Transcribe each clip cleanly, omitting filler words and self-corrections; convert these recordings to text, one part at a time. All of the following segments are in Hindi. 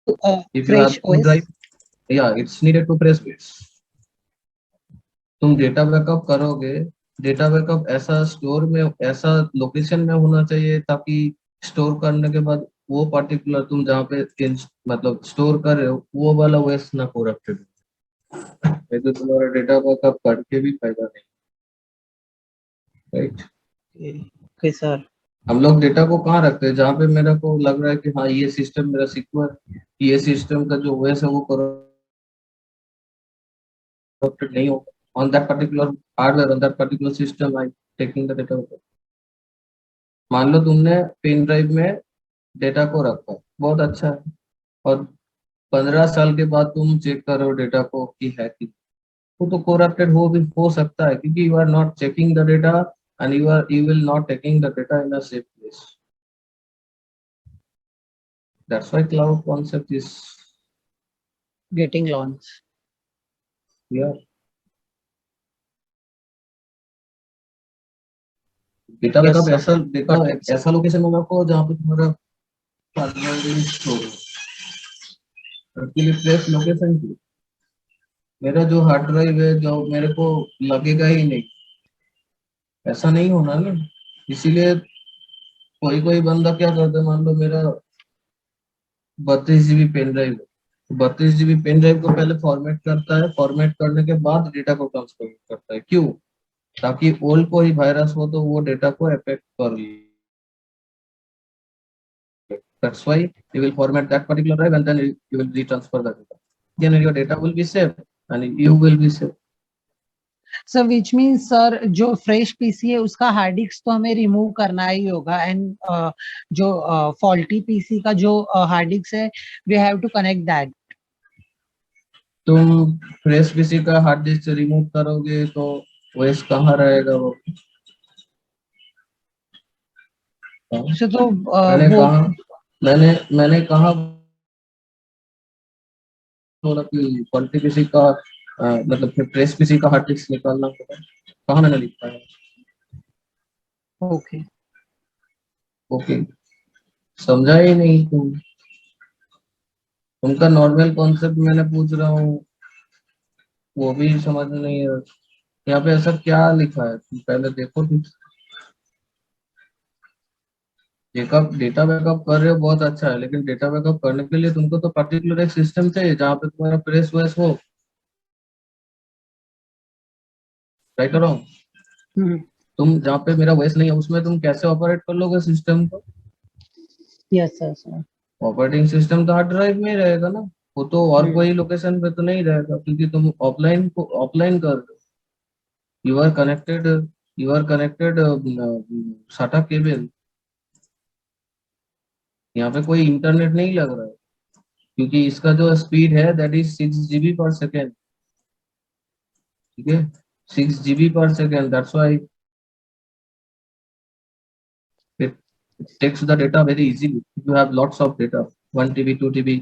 If you have fresh two OS. drive, yeah, it's needed to press bits. तुम डेटा बैकअप करोगे, डेटा बैकअप ऐसा स्टोर में, ऐसा लोकेशन में होना चाहिए ताकि स्टोर करने के बाद वो पर्टिकुलर तुम जहाँ पे मतलब स्टोर कर रहे हो वो वाला ओएस ना corrupted हो। नहीं तो तुम्हारा डेटा बैकअप करके भी फायदा नहीं, राइट। Okay sir. हम लोग डेटा को कहाँ रखते हैं, जहाँ पे मेरे को लग रहा है कि हाँ ये सिस्टम मेरा सिक्योर, ये सिस्टम का जो ओएस है वो corrupted नहीं होगा, on that particular hardware, on that particular system I taking the data backup। मान लो तुमने पेन ड्राइव में डेटा को रखा, बहुत अच्छा है, और 15 साल के बाद तुम चेक करो डेटा को कि है कि वो तो corrupted हो भी हो सकता है, क्योंकि you are not checking the data and you will not taking the data in a safe place। That's why cloud concept is Getting launched. here। Data Yes backup sir. ऐसा डेटा Got it, sir. ऐसा लोकेशन में रखो जहाँ पे तुम्हारा हार्डवेयर स्टोर हो, एक्चुअली प्लेस लोकेशन की। मेरा जो हार्ड ड्राइव है जो मेरे को लगेगा ही नहीं, ऐसा नहीं होना ना। इसीलिए कोई कोई बंदा क्या करता है, मान लो मेरा 32 GB पेन ड्राइव है, 32 GB पेन ड्राइव को पहले फॉर्मेट करता है, फॉर्मेट करने के बाद डेटा को ट्रांसफर करता है। क्यों? ताकि ओल्ड कोई वायरस हो तो वो डेटा को अफेक्ट कर ले। That's why you will format that particular drive and then you will retransfer the data. Then your data will be safe and you will be safe। Sir which mean sir जो फ्रेश पीसी है उसका हार्ड डिस्क तो हमें रिमूव करना ही होगा, एंड जो फॉल्टी पीसी का जो हार्ड डिस्क है we have to connect that. तुम फ्रेश पीसी का हार्ड डिस्क रिमूव करोगे तो ओएस कहाँ रहेगा वो? सो तो मैंने वो कहा मैंने कहा बोला कि फॉल्टी पीसी का मतलब फिर फ्रेश पीसी का हार्ड डिस्क निकालना होगा, कहाँ मैंने लिखा है? ओके ओके, समझा ही नहीं तुम। तुमका नॉर्मल कॉन्सेप्ट मैंने पूछ रहा हूँ वो भी समझ नहीं है। यहाँ पे ऐसा क्या लिखा है तुम पहले देखो ठीक। डेटा बैकअप कर रहे हो बहुत अच्छा है, लेकिन डेटा बैकअप करने के लिए तुमको तो पर्टिकुलर एक सिस्टम चाहिए जहाँ पे तुम्हारा प्रेस वेस हो, राइट और तुम जहाँ पे मेरा वॉइस नहीं है उसमें तुम कैसे ऑपरेट कर लोगे सिस्टम को? Yes sir sir operating system तो हार्ड ड्राइव में ही रहेगा ना, वो तो और कोई लोकेशन पे तो नहीं रहेगा, क्योंकि तुम ऑफलाइन कर रहे हो। यू आर कनेक्टेड साटा केबल, यहाँ पे कोई इंटरनेट नहीं लग रहा है, क्योंकि इसका जो स्पीड है दैट इज 6 GB पर सेकेंड। ठीक है, 6 GB पर second, that's why it takes the data very easily। If you have lots of data, 1 TB 2 TB,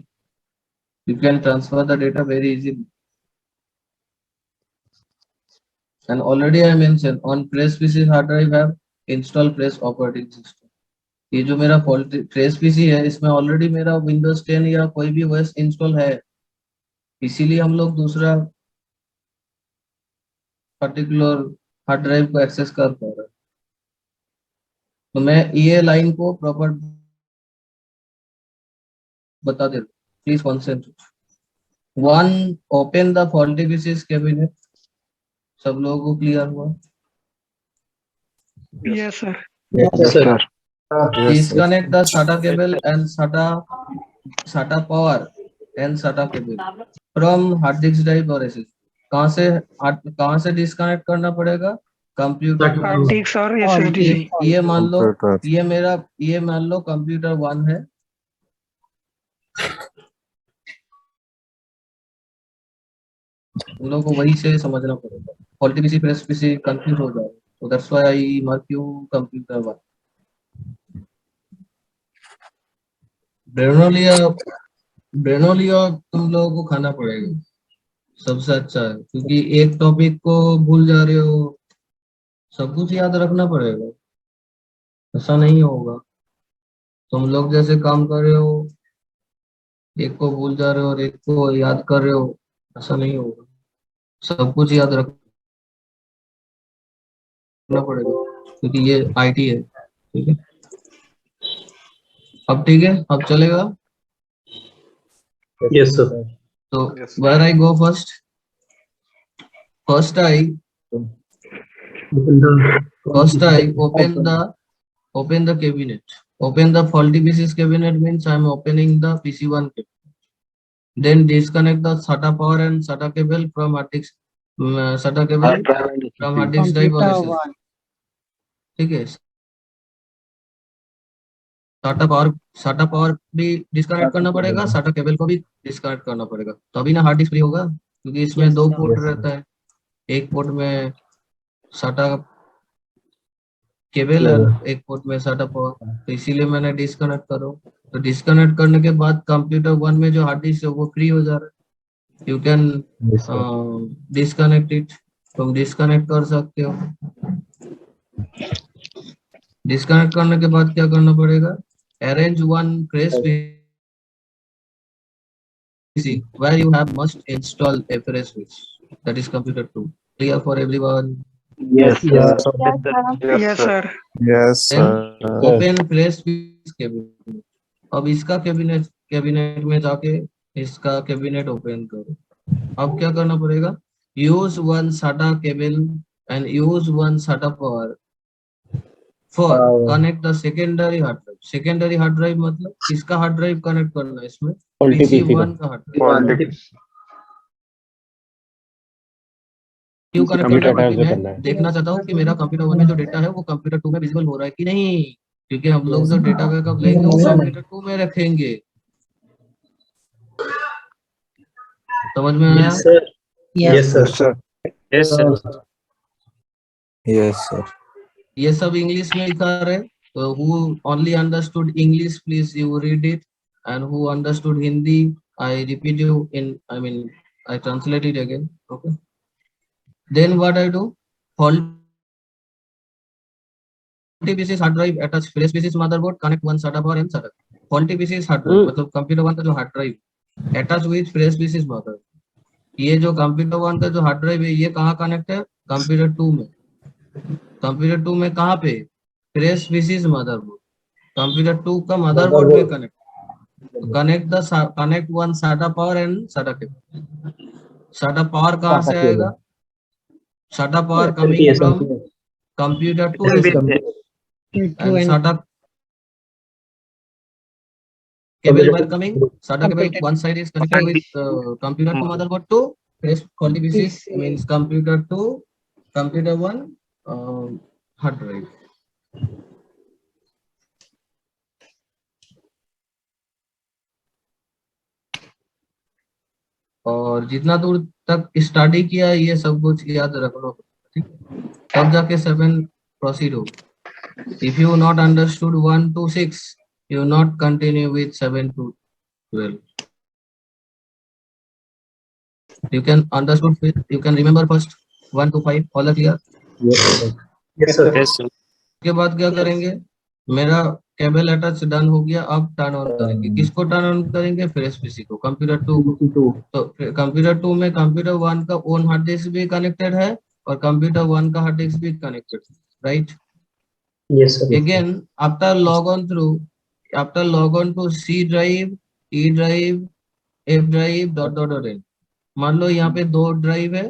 you can transfer the data very easily। And already I mentioned on Press PC hard drive have install Press operating system। ये जो मेरा Press PC है इसमें ऑलरेडी मेरा Windows 10 या कोई भी OS इंस्टॉल है, इसीलिए हम लोग दूसरा पर्टिकुलर हार्ड ड्राइव को एक्सेस कर पा रहे हैं। तो मैं ये लाइन को प्रॉपर बता देता हूँ, please concentrate. One, open the faulty PCs cabinet. सब लोगों को क्लियर हुआ? Yes, sir. Yes, sir. Disconnect the SATA cable and SATA power and SATA cable from hard disk drive और SSD। कहाँ से डिस्कनेक्ट करना पड़ेगा? कंप्यूटर Hard disk और SSD से। ये मान लो कंप्यूटर 1 है, तुम लोग को वही से समझना पड़ेगा। Faulty PC press PC confuse हो जाए, तो that's why I mark you computer 1। ब्रेनोलिया तुम लोगों को खाना पड़ेगा, सबसे अच्छा है, क्योंकि एक टॉपिक को भूल जा रहे हो, सब कुछ याद रखना पड़ेगा, ऐसा नहीं होगा। तुम लोग जैसे काम कर रहे हो एक को भूल जा रहे हो और एक को याद कर रहे हो, ऐसा नहीं होगा। सब कुछ याद रखना पड़ेगा क्योंकि ये आईटी है, ठीक है। अब ठीक है, अब चलेगा। Yes, sir. तो Yes. where I go first? First I open the cabinet. Open the faulty PC's cabinet means I'm opening the PC1 cabinet. Then disconnect the SATA power and SATA cable from hard disk, SATA cable from hard disk drive or Computer SSD. one. ठीक है, SATA पावर भी डिस्कनेक्ट करना पड़ेगा, SATA केबल को भी डिस्कनेक्ट करना पड़ेगा, तभी ना हार्ड डिस्क फ्री होगा, क्योंकि इसमें Yes, दो sir. पोर्ट रहता है, एक पोर्ट में SATA केबल और एक पोर्ट में SATA पावर, तो इसीलिए मैंने डिस्कनेक्ट करो। तो डिस्कनेक्ट करने के बाद कंप्यूटर 1 में जो हार्ड डिस्क है वो फ्री हो जा रहा है, यू कैन डिस्कनेक्ट इट, तुम डिस्कनेक्ट कर सकते हो। डिस्कनेक्ट करने के बाद क्या करना पड़ेगा, arrange one fresh PC where you have must install a fresh switch, that is computer 2. Clear for everyone? Yes, sir. Yes, sir. Yes, Then sir. open fresh switch cabinet. अब इसका कैबिनेट में जाके इसका कैबिनेट ओपन करो। अब क्या करना पड़ेगा, use one SATA cable and use one SATA power for connect the secondary hard drive. Secondary hard drive मतलब किसका हार्ड ड्राइव कनेक्ट करना है इसमें, PC1 का हार्ड ड्राइव। क्यों कनेक्ट करना है, क्योंकि मैं देखना चाहता हूँ कि मेरा कंप्यूटर 1 में जो डेटा है वो कंप्यूटर 2 में विजिबल हो रहा है कि नहीं, क्योंकि हम लोग जो डेटा बैकअप लेंगे वो कंप्यूटर 2 में रखेंगे। समझ में आया? Yes, sir. Yes. Yes, sir. Yes, sir. Yes, sir. ये सब इंग्लिश में लिखा है, तो who only understood English please you read it, and who understood Hindi I repeat you in, I mean I translate it again. Okay, then what I do, faulty PC's hard drive attach fresh PC's motherboard, connect one SATA power and SATA. Faulty PC's hard drive मतलब कंप्यूटर 1 का जो hard drive attach with fresh PC's motherboard। ये जो कंप्यूटर 1 का जो हार्ड ड्राइव है ये कहाँ कनेक्ट है, कंप्यूटर 2 में। कंप्यूटर 2 में कहाँ पे, फ्रेश पीसीज मदरबोर्ड, कंप्यूटर 2 का मदरबोर्ड में connect connect one SATA power and SATA cable. SATA power कहाँ से आएगा, SATA power coming from computer 2 and SATA cable were coming, SATA cable one side is connected with computer 2 motherboard to fresh faulty PCs means computer 2, computer 1 hard drive। और जितना दूर तक स्टडी किया ये सब कुछ याद रखना, ठीक है, तब जाके 7 प्रोसीड हो। If you not understood 1 to 6 you not continue with 7 to 12, you can understood with, you can remember first 1 to 5 all are clear। Yes, sir. Yes, sir. के बाद क्या करेंगे, मेरा केबल अटैच डन हो गया, अब टर्न ऑन करेंगे, किसको टर्न ऑन करेंगे, फ्रेश पीसी को, कंप्यूटर 2 को। तो कंप्यूटर 2 में कंप्यूटर 1 का ओन हार्ड डिस्क भी कनेक्टेड है और कंप्यूटर 1 का हार्ड डिस्क भी कनेक्टेड है, right. Yes, sir. Again after log on to C drive, E drive, F drive ... मान लो यहाँ पे 2 ड्राइव है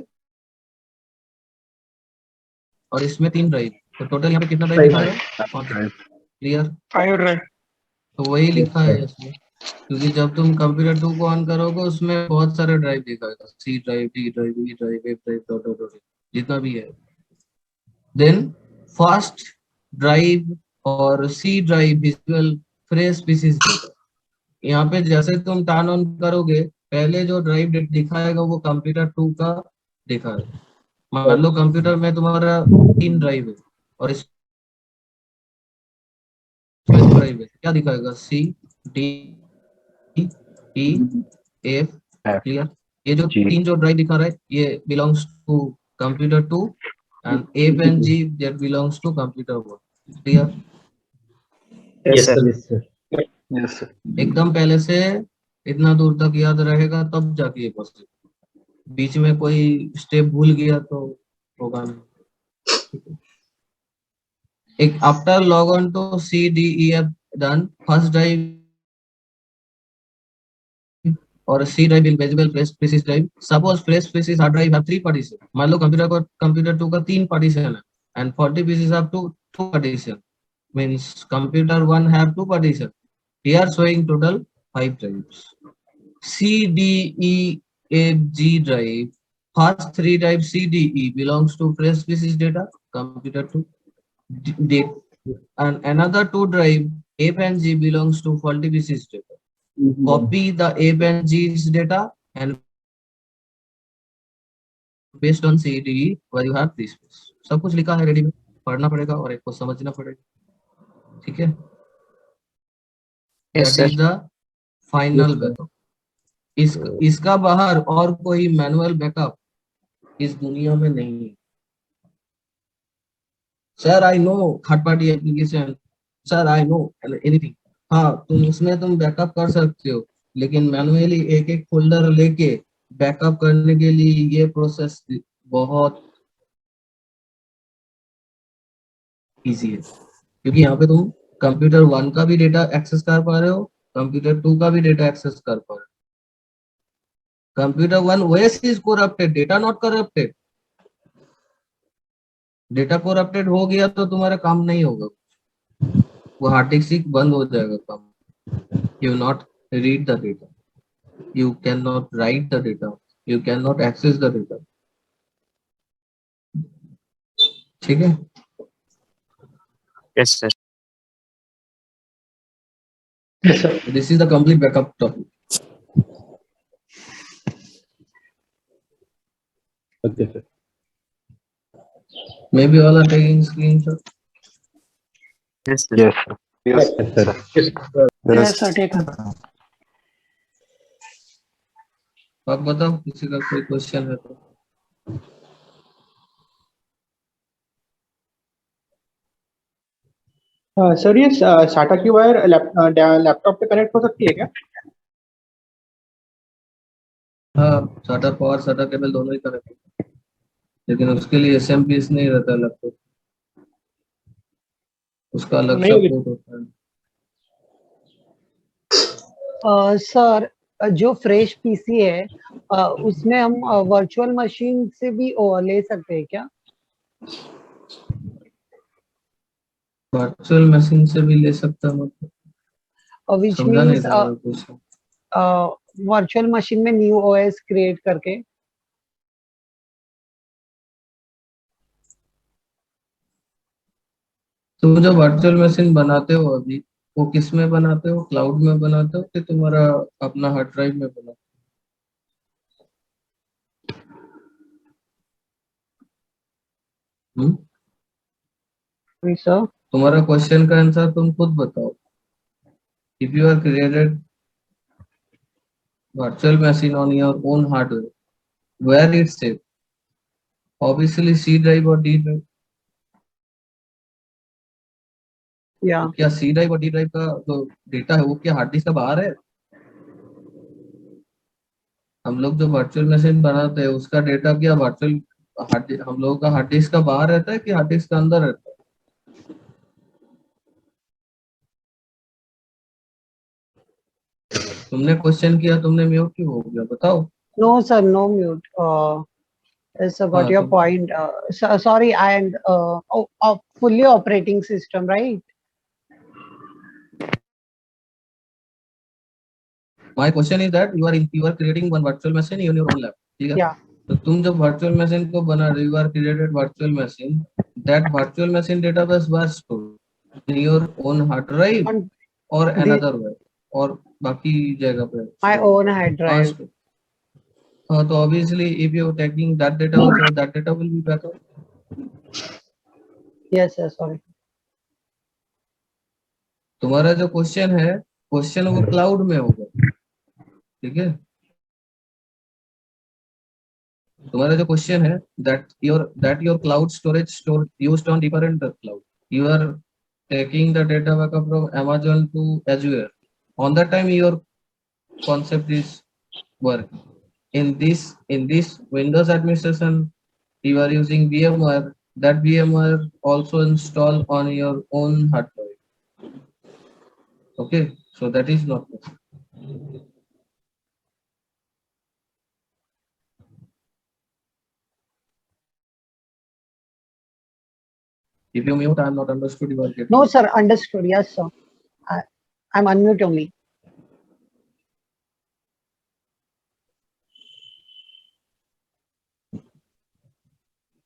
और इसमें 3 ड्राइव, तो टोटल यहाँ पे कितना ड्राइव लिखा है, 5 ड्राइव। Clear, 5 drive. तो वही लिखा है इसमें, क्योंकि जब तुम कंप्यूटर 2 को ऑन करोगे उसमें बहुत सारे ड्राइव दिखाएगा, C drive, D drive, E drive, F drive ... जितना भी है। देन फर्स्ट ड्राइव और C drive visual fresh PCs, यहाँ पे जैसे तुम टर्न ऑन करोगे पहले जो ड्राइव दिखाएगा वो कंप्यूटर 2 का दिखाएगा। मान लो कंप्यूटर में तुम्हारा 3 ड्राइव है और इसमें ड्राइव है, क्या दिखाएगा, C D E F। Clear, ये जो 3 जो ड्राइव दिखा रहा है ये belongs to computer 2 and F and G that belongs to computer 1। Clear, Yes, sir. Yes, sir. Yes, sir. एकदम पहले से इतना दूर तक याद रहेगा तब जाके ये पॉसिबल। बीच में कोई स्टेप भूल गया तो होगा नहीं। एक after log on to CDEF done first drive और C drive invisible fresh pieces drive. Suppose fresh pieces hard drive have 3 partition. मान लो कंप्यूटर 2 का 3 partition है and 40 pieces have 2 partition. Means computer 1 have 2 partition. Here showing total 5 drives. CDEFG drive. First 3 drive CDE belongs to fresh pieces data. Computer 2. And another 2 drive F and G belongs to faulty pieces data. Copy the F and G's data and based on CDE where you have this. सब कुछ लिखा है रेडी में, पढ़ना पड़ेगा और एक को समझना पड़ेगा। ठीक है, Yes, that is the final Yes, sir. Backup. इसका बाहर और कोई मैनुअल बैकअप इस दुनिया में नहीं है। Sir I know third party application, sir I know anything. हाँ, तुम बैकअप कर सकते हो, लेकिन मैनुअली एक एक फोल्डर लेके बैकअप करने के लिए ये प्रोसेस बहुत इजी है, क्योंकि यहाँ पे तुम कंप्यूटर 1 का भी डेटा एक्सेस कर पा रहे हो, कंप्यूटर 2 का भी डेटा एक्सेस कर पा रहे हो। Computer 1 OS is corrupted, data not corrupted। Data corrupted हो गया तो तुम्हारा काम नहीं होगा, वो हार्ड डिस्क बंद हो जाएगा काम। You not read the data, you cannot write the data, you cannot access the data। ठीक है, yes, sir. Yes, sir. this is the complete backup topic। Okay, sir. Maybe all are taking screenshot। Yes, sir. Yes, sir. Yes, sir. Yes, sir. Yes, sir, take it. आप बताओ, किसी का कोई क्वेश्चन है तो। सर ये साटा की वायर लैपटॉप पे कनेक्ट हो सकती है क्या? हाँ, साटा पावर साटा केबल दोनों ही कनेक्ट है, लेकिन उसके लिए SMPS नहीं रहता लैपटॉप, उसका अलग नहीं, सपोर्ट होता है। सर जो फ्रेश पीसी है उसमें हम वर्चुअल मशीन से भी ले सकते हैं क्या? वर्चुअल मशीन से भी ले सकता हूँ, विच समझा नहीं मीन्स था कुछ। वर्चुअल मशीन में न्यू ओएस क्रिएट करके। तुम जो वर्चुअल मशीन बनाते हो अभी, वो किस में बनाते हो? क्लाउड में बनाते हो कि तुम्हारा अपना हार्ड ड्राइव में बनाते हो? सर तुम्हारा क्वेश्चन का आंसर तुम खुद बताओ। If you are created virtual machine on your own hardware, where it's safe? Obviously C drive or D drive। या क्या C drive और D drive का जो डेटा है वो क्या हार्ड डिस्क का बाहर है? हम लोग जो वर्चुअल मशीन बनाते हैं उसका डेटा क्या वर्चुअल हम लोगों का हार्ड डिस्क का बाहर रहता है कि हार्ड डिस्क का अंदर रहता है? तुमने क्वेश्चन किया, तुमने म्यूट क्यों हो गया बताओ? No sir, no mute. Yes, I got हाँ, your तो point. Sorry, and fully operating system, right? my question is that you are creating one virtual machine in your own lab, ठीक है? Yeah. तो तुम जब वर्चुअल मशीन को बना रहे, you are created virtual machine, that virtual machine database was stored in your own hard drive On or the, another way और बाकी जगह पे my store? own hard हाँ, drive. store। हाँ, तो obviously if you are taking that data also, that data will be backup। Yes, sir, sorry. तुम्हारा जो क्वेश्चन है, क्वेश्चन वो क्लाउड में होगा, ठीक है? तुम्हारा जो क्वेश्चन है that your cloud storage used on different cloud, you are taking the data backup from Amazon to Azure, on that time your concept is working. In this Windows administration, you are using VMware. That VMware also install on your own hard drive. Okay, so that is not possible. If you mute, I'm not understood. You are getting. No, sir. Understood. Yes, sir. I'm unmute only.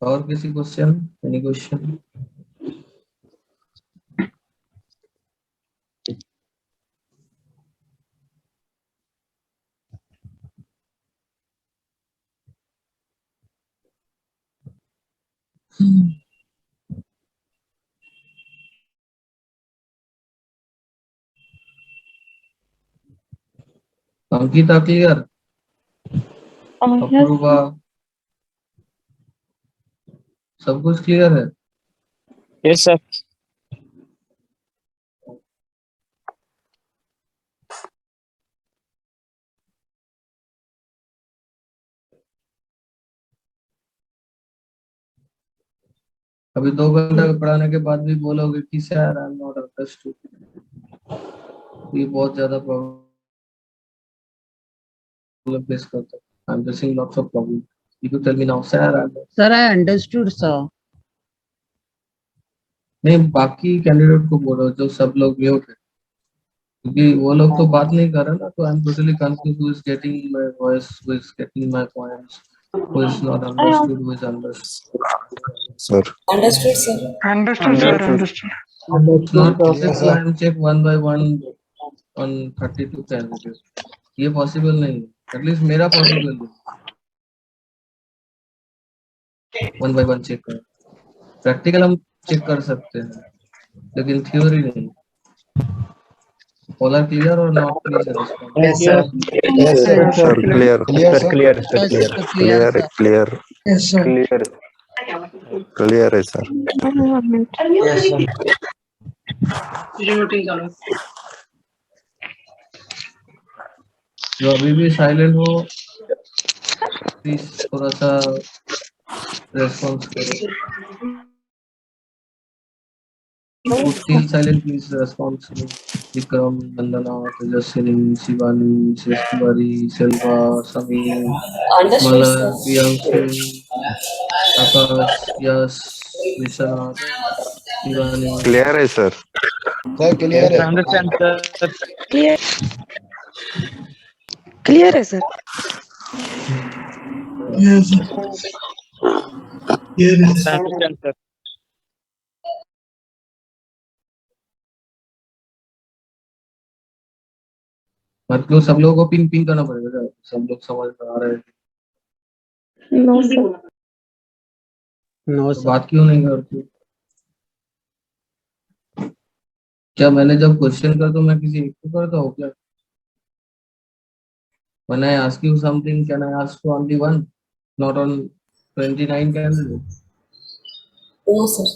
और किसी question? Any question? Ankita clear? Apurva सब कुछ क्लियर है? Yes, sir. अभी 2 घंटा पढ़ाने के बाद भी बोलोगे कि sir I am not understood, ये बहुत ज्यादा प्रॉब्लम फेस करता है. I am facing lots of problem. You tell me now sir. Sir, I understood, sir. नहीं, बाकी कैंडिडेट को बोलो जो सब लोग म्यूट है, क्योंकि वो लोग तो बात नहीं कर रहे ना. तो I am totally confuse who is getting my voice, who is getting my points, who is not understood, who is understood. Sir. Understood, sir. Understood. It's not possible. I am check one by one on 32 candidates. ये possible नहीं है. At least मेरा possible है. One by one check कर. Practical हम check कर सकते हैं, लेकिन theory नहीं. All are clear or not? Please respond. Yes, sir. Yes, sir. Sir, clear. Clear, sir. Clear, sir. Yes, Clear. sir, Clear, sir. clear, Yes, sir. Clear. clear है sir. Yes, sir. जो अभी भी silent हो, please थोड़ा सा response करो. Still silent, please respond. Vikram, Vandana, Tejaswini, Shivani, Sheshwari, Selva, Sameer, Understood, Malak, sir. Priyanshu, Akash, Yash, Vishwanath, Shivani. Clear है sir. Sir, clear है. Clear. Clear है, sir. मतलब सब लोगों को पिंग पिंग करना पड़ेगा, सब लोग समझ में आ रहे हैं. No, sir. No, तो sir. बात क्यों नहीं करती? क्या मैंने जब क्वेश्चन करता हूँ मैं किसी एक को करता हूँ क्या? When I ask you something, can I ask to only one, not on 29 candidates? No, sir.